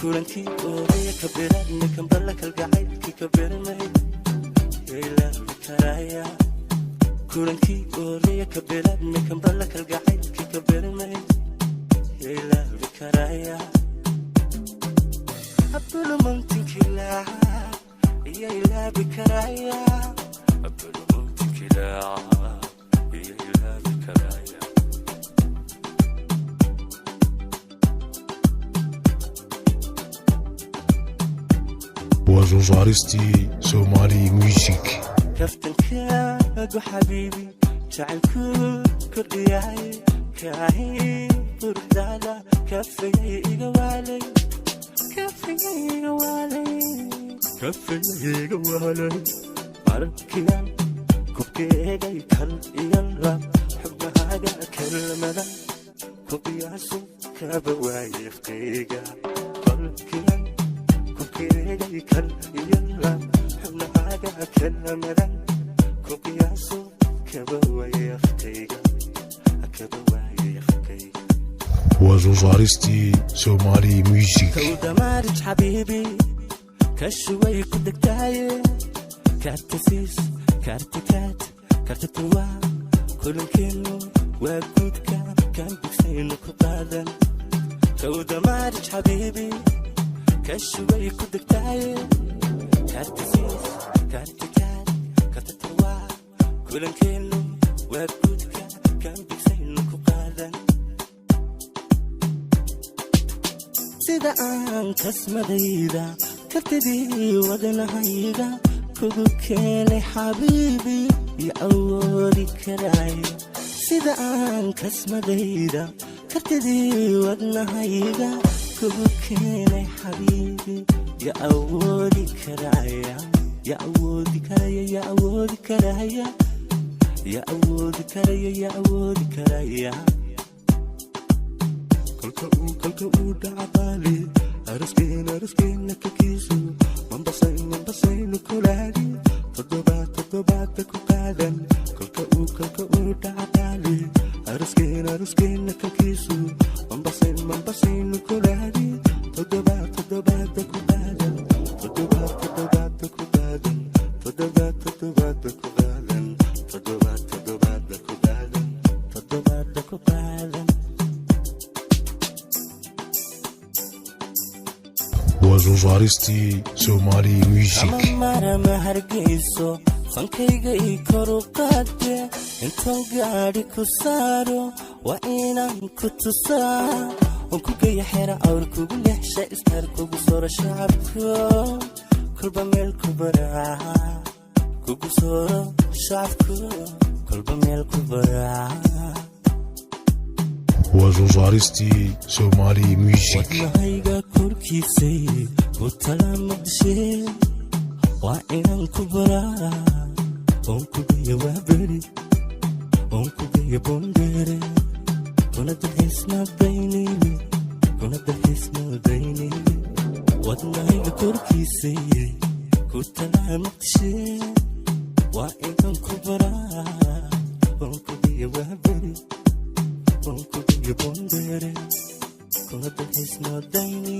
kulankii oodaya ka bilaadna kambala kalgacaylkii ka beermay ilaawi karaya kulankii oodaya ka bilaadna kambala kalgacaylkii ka beermay ilaawi karaya abdul mantinkila ya ilaawi karaya abdul mantinkila ya ilaawi karaya وزوزارستي سومالي ميوزيك كفتنكاك وحبيبي جعلكو كردياي كاهي بردالا كفي إيقوالي كفي إيقوالي كفي إيقوالي أركيان كوكيغا يكال يلا حبها كلمة كوكياسو كابواي فقيقا أركيان كوكيغا يكال يلا حبها كلمة كوكياسو كابواي فقيقا كابواي فقيقا وزوزارستي سومالي ميوزيك كودا مارج حبيبي كشوي كدك تايه كارتسيس كارتكات كارتتوا كل كيلو وجود كان بكسين كقادن كودا مارج حبيبي كشوي كدك تايه كارتسيس كارتكات كارتتوا كل كيلو وجود كان بكسين كقادن سيدا أن كسمديدا كرتدي ودنهيدا kugu keenay xabiibi iyo awoodi karaya sida aan kasmadayda kartidii wadnahayga kugu keenay xabiibi iyo awoodi karaya ya awoodi karaya ya awoodi karaya ya awoodi karaya ya awoodi karaya kolka uu dhacdaali araskeena kakiisu manbasaynu kulaadi toddobaad ku qaadan kolka uu dhacdaali araskeena kakiisu manbasaynu kulaadi toddobaad ku qaadan toddobaad ku qaadan toddobaad ku qaadan toddobaad ku qaadan toddobaad ku qaadan وزوزارستي سومالي ميوزيك ماما ما هرقيسو خنكيغا يكرو قادة انتو قاري كسارو وإنا كتسا ونكوغا يحيرا أوركو لحشا استاركو بصورة شعبكو كل بميل كبرا كوكو صورة شعبكو كل بميل كبرا وزوزارستي سومالي ميوزيك wadnahayga korkiisay ku tala maqdishee waa inaan ku baraa oon ku geeya waaberi oon ku geeya bondere kuna dalxiisnadaynayni wadnahayga korkiisay ku tala maqdishee waa inaan ku baraa oon ku geeya waaberi oon ku geeya bondere kuna dalxiisnadaynayni